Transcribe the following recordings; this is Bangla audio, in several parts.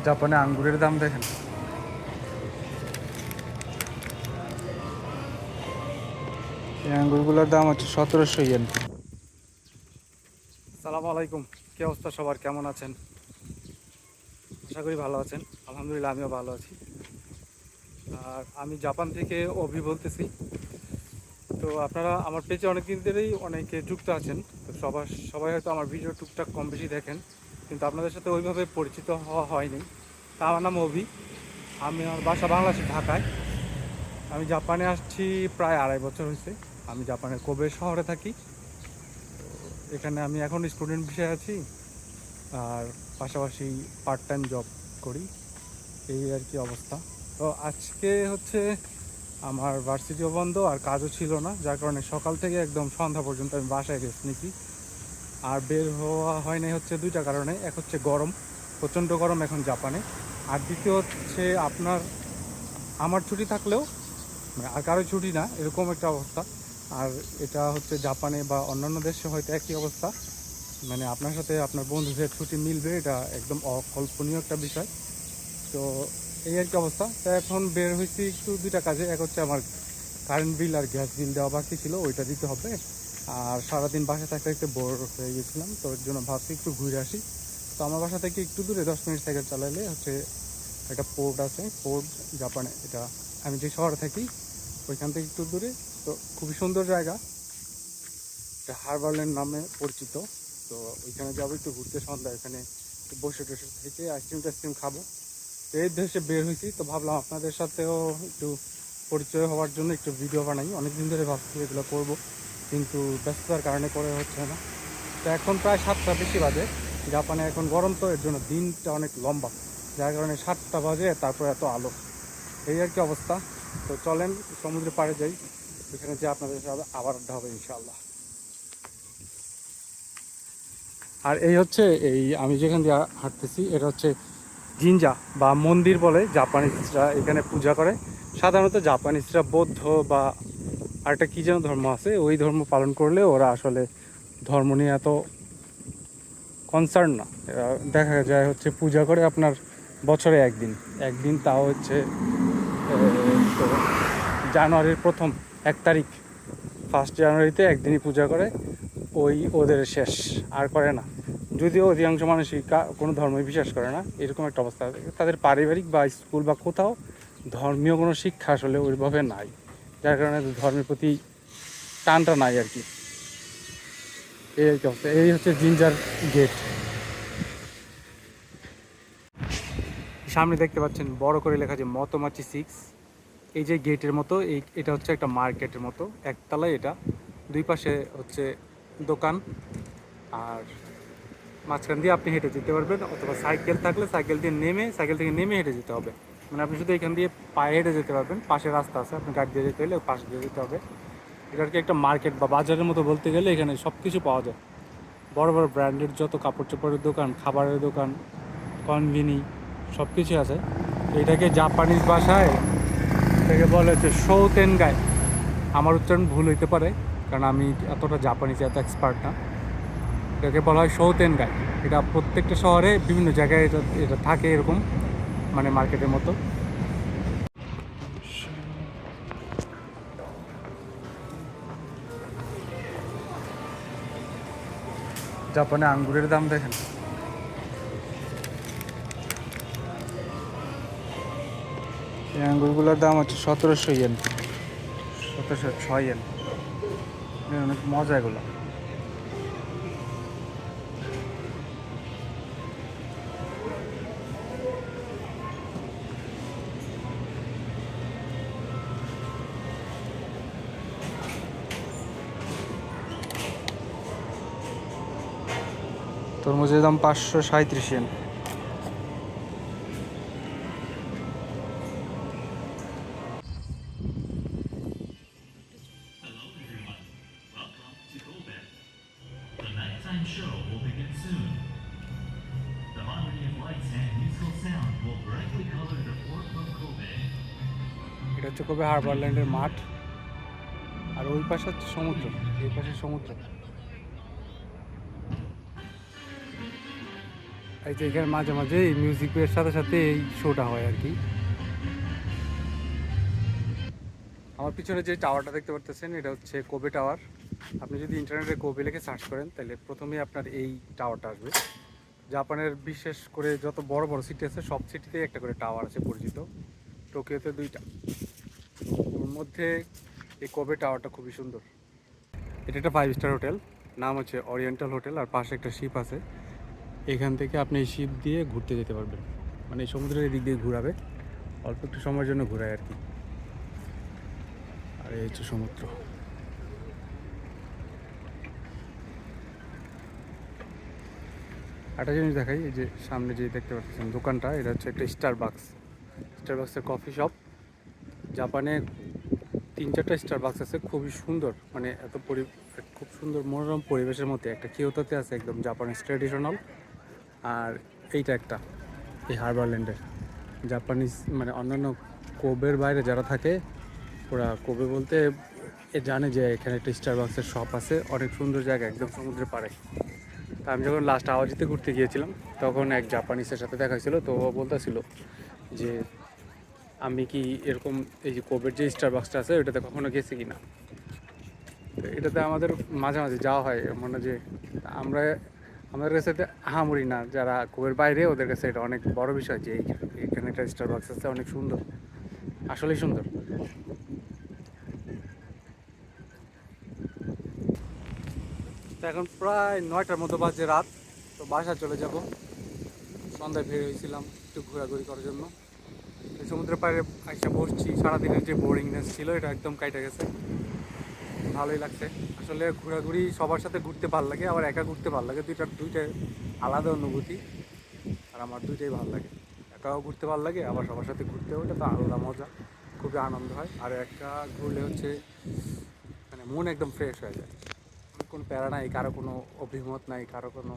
জাপানে আঙ্গুরের দাম দেখেন। এই আঙ্গুরগুলোর দাম হচ্ছে 1700 ইয়েন। সালাম আলাইকুম, কি অবস্থা সবার, কেমন আছেন? আশা করি ভালো আছেন। আলহামদুলিল্লাহ আমিও ভালো আছি। আর আমি জাপান থেকে অভি বলতেছি। তো আপনারা আমার পেজে অনেকদিন ধরেই অনেকে যুক্ত আছেন। তো সবাই হয়তো আমার ভিডিও টুকটাক কম বেশি দেখেন, কিন্তু আপনাদের সাথে ওইভাবে পরিচিত হওয়া হয়নি। তা আমার নাম অভি, আমার বাসা বাংলাদেশের ঢাকায়। আমি জাপানে আসছি প্রায় 2.5 বছর হয়েছে। আমি জাপানের কোবে শহরে থাকি। এখানে আমি এখন স্টুডেন্ট ভিসায় আছি, আর পাশাপাশি পার্ট টাইম জব করি, এই আর কি অবস্থা। তো আজকে হচ্ছে আমার ভার্সিটিও বন্ধ আর কাজও ছিল না, যার কারণে সকাল থেকে একদম সন্ধ্যা পর্যন্ত আমি বাসায় রেস্ট নিছি। আর বের হওয়া হয় নাই হচ্ছে দুইটা কারণে। এক হচ্ছে গরম, প্রচণ্ড গরম এখন জাপানে। আর দ্বিতীয় হচ্ছে আমার ছুটি থাকলেও মানে আর কারো ছুটি না, এরকম একটা অবস্থা। আর এটা হচ্ছে জাপানে বা অন্যান্য দেশে হয়তো একই অবস্থা, মানে আপনার সাথে আপনার বন্ধুদের ছুটি মিলবে, এটা একদম অকল্পনীয় একটা বিষয়। তো এই আর কি অবস্থা। তো এখন বের হয়েছি একটু দুইটা কাজে। এক হচ্ছে আমার কারেন্ট বিল আর গ্যাস বিল দেওয়া বাকি ছিল, ওইটা দিতে হবে। আর সারাদিন বাসা থাকতে থাকতে বোর হয়ে গেছিলাম, তো ওর জন্য ভাবছি একটু ঘুরে আসি। তো আমার বাসা থেকে একটু দূরে 10 মিনিট সাইকেল চালাইলে হচ্ছে একটা পোর্ট আছে, পোর্ট জাপানে, এটা আমি যে শহরে থাকি ওইখান থেকে একটু দূরে। তো খুবই সুন্দর জায়গা, এটা হারবারল্যান্ড নামে পরিচিত। তো ওইখানে যাবো একটু ঘুরতে সন্ধ্যা, এখানে বসে টসে থেকে আইসক্রিম টাইসক্রিম খাবো। তো এই দেশে বের হয়েছি, তো ভাবলাম আপনাদের সাথেও একটু পরিচয় হওয়ার জন্য একটু ভিডিও বানাই। অনেকদিন ধরে ভাবছি এগুলো করবো, কিন্তু ব্যস্ততার কারণে করে হচ্ছে না। তো এখন প্রায় 7টা বেশি বাজে। জাপানে এখন গরম, তো এর জন্য দিনটা অনেক লম্বা, যার কারণে 7টা বাজে তারপর এত আলো, এই আর কি অবস্থা। তো চলেন সমুদ্রের পাড়ে যাই, এখানে যে আপনাদের সাথে আবার আড্ডা হবে ইনশাআল্লাহ। আর এই হচ্ছে আমি যেখান দিয়ে হাঁটতেছি, এটা হচ্ছে জিনজা বা মন্দির বলে, জাপানিজরা এখানে পূজা করে। সাধারণত জাপানিজরা বৌদ্ধ বা আরেকটা কী যেন ধর্ম আছে, ওই ধর্ম পালন করলে ওরা আসলে ধর্ম নিয়ে এত কনসার্ন না। এরা দেখা যায় হচ্ছে পূজা করে আপনার বছরে একদিন একদিন, তাও হচ্ছে তো জানুয়ারির প্রথম 1 তারিখ, 1 জানুয়ারিতে একদিনই পূজা করে, ওই ওদের শেষ, আর করে না। যদিও অধিকাংশ মানুষই কোনো ধর্মই বিশ্বাস করে না, এরকম একটা অবস্থা। তাদের পারিবারিক বা স্কুল বা কোথাও ধর্মীয় কোনো শিক্ষা আসলে ওইভাবে নাই, যার কারণে ধর্মের প্রতি টানটা নাই আর কি। এই আর কি অবস্থা। এই হচ্ছে জিঞ্জার গেট, সামনে দেখতে পাচ্ছেন বড় করে লেখা যে মতোমাচি 6। এই যে গেটের মতো, এটা হচ্ছে একটা মার্কেটের মতো, একতলায় এটা, দুই পাশে হচ্ছে দোকান। আর মাঝখান দিয়ে আপনি হেঁটে যেতে পারবেন, অথবা সাইকেল থাকলে সাইকেল থেকে নেমে হেঁটে যেতে হবে। মানে আপনি শুধু এখান দিয়ে পায়ে হেঁটে যেতে পারবেন, পাশে রাস্তা আছে, আপনি গাড়ি দিয়ে যেতে হলে পাশ দিয়ে যেতে হবে। এটা আর কি একটা মার্কেট বা বাজারের মতো বলতে গেলে, এখানে সব কিছু পাওয়া যায়। বড় বড় ব্র্যান্ডের যত কাপড় চোপড়ের দোকান, খাবারের দোকান, কনভিনি, সব কিছুই আছে। এটাকে জাপানিজ ভাষায় এটাকে বলে হচ্ছে শৌতেনগাই। আমার উচ্চারণ ভুল হইতে পারে, কারণ আমি এতটা জাপানিজ এত এক্সপার্ট না। এটাকে বলা হয় শৌতেনগাই। এটা প্রত্যেকটা শহরে বিভিন্ন জায়গায় এটা এটা থাকে এরকম, মানে মার্কেটের মতো। জাপানে আঙ্গুরের দাম দেখেন। এই আঙ্গুরগুলোর দাম হচ্ছে 1700 ইয়েন, 1706 ইয়েন। অনেক মজা এগুলো। তরমুজের দাম 537 yen. Hello everyone, welcome to Kobe. The nighttime show will begin soon. The harmony of lights and musical sound will brightly color the port of Kobe. এটা হচ্ছে কবে হারবারল্যান্ডের মাঠ, আর ওই পাশে হচ্ছে সমুদ্র, এই পাশে সমুদ্র। এই যে এখানে মাঝে মাঝে এই মিউজিকের সাথে সাথে এই শোটা হয় আর কি। আমার পিছনে যে টাওয়ারটা দেখতে পারতেছেন এটা হচ্ছে কোবে টাওয়ার। আপনি যদি ইন্টারনেটে কোবে লিখে সার্চ করেন তাহলে প্রথমেই আপনার এই টাওয়ারটা আসবে। জাপানের বিশেষ করে যত বড় বড় সিটি আছে সব সিটিতেই একটা করে টাওয়ার আছে পরিচিত, টোকিওতে 2টা। ওর মধ্যে এই কোবে টাওয়ারটা খুবই সুন্দর। এটা একটা 5 স্টার হোটেল, নাম হচ্ছে ওরিয়েন্টাল হোটেল, আর পাশে একটা শিপ আছে। এখান থেকে আপনি এই শিপ দিয়ে ঘুরতে যেতে পারবেন, মানে এই সমুদ্রের এদিক দিয়ে ঘুরাবে, অল্প একটু সময়ের জন্য ঘুরায় আর কি। আর এই হচ্ছে সমুদ্র। একটা জিনিস দেখাই, এই যে সামনে যে দেখতে পাচ্ছেন দোকানটা, এটা হচ্ছে একটা স্টারবাক্সের কফি শপ। জাপানে 3-4টা স্টারবাক্স আছে, খুবই সুন্দর, মানে খুব সুন্দর মনোরম পরিবেশের মধ্যে। একটা কিয়োটোতে আছে একদম জাপানিজ ট্র্যাডিশনাল, আর এইটা একটা এই হারবারল্যান্ডের জাপানিজ। মানে অন্যান্য কোবের বাইরে যারা থাকে ওরা কোবে বলতে জানে যে এখানে একটা স্টারবাক্সের শপ আছে, অনেক সুন্দর জায়গা একদম সমুদ্রের পাড়ে। তা আমি যখন লাস্ট আওয়াজিতে ঘুরতে গিয়েছিলাম তখন এক জাপানিসের সাথে দেখা হয়েছিল, তো ও বলতেছিল যে আমি কি এরকম এই যে কোবের যে স্টারবাক্সটা আছে ওইটাতে কখনো গেছি কি না। তো এটাতে আমাদের মাঝে মাঝে যাওয়া হয়, মানে যে আমরা আমাদের কাছে এটা আহামরি না, যারা কোবের বাইরে ওদের কাছে এটা অনেক বড় বিষয় যে এখানে একটা স্টারবাক্স আছে, অনেক সুন্দর, আসলেই সুন্দর। তো এখন প্রায় 9টার মতো বাজে রাত, তো বাসা চলে যাব। সন্ধ্যায় বের হয়েছিলাম একটু ঘোরাঘুরি করার জন্য, এই সমুদ্রের পাড়ে এসে বসছি। সারাদিনের যে বোরিংনেস ছিল এটা একদম কাইটে গেছে, ভালোই লাগছে। আসলে ঘোরাঘুরি সবার সাথে ঘুরতে ভালো লাগে, আবার একা ঘুরতে ভালো লাগে, দুইটাই আলাদা অনুভূতি। আর আমার দুইটাই ভালো লাগে, একাও ঘুরতে ভালো লাগে, আবার সবার সাথে ঘুরতে ওটা তো আলাদা মজা, খুবই আনন্দ হয়। আর একা ঘুরলে হচ্ছে মানে মন একদম ফ্রেশ হয়ে যায়, কোনো প্যারা নাই, কারো কোনো অভিমত নাই, কারো কোনো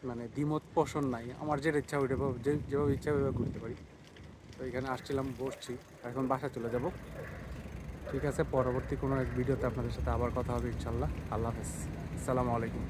মানে দ্বিমত পোষণ নাই। আমার যেটা ইচ্ছা ওইটা যেভাবে ইচ্ছা ওইভাবে ঘুরতে পারি। তো এখানে আসছিলাম, বসছি, এখন বাসা চলে যাব। ঠিক আছে, পরবর্তী কোনো এক ভিডিওতে আপনাদের সাথে আবার কথা হবে ইনশাল্লাহ। আল্লাহ হাফেজ, আসসালামু আলাইকুম।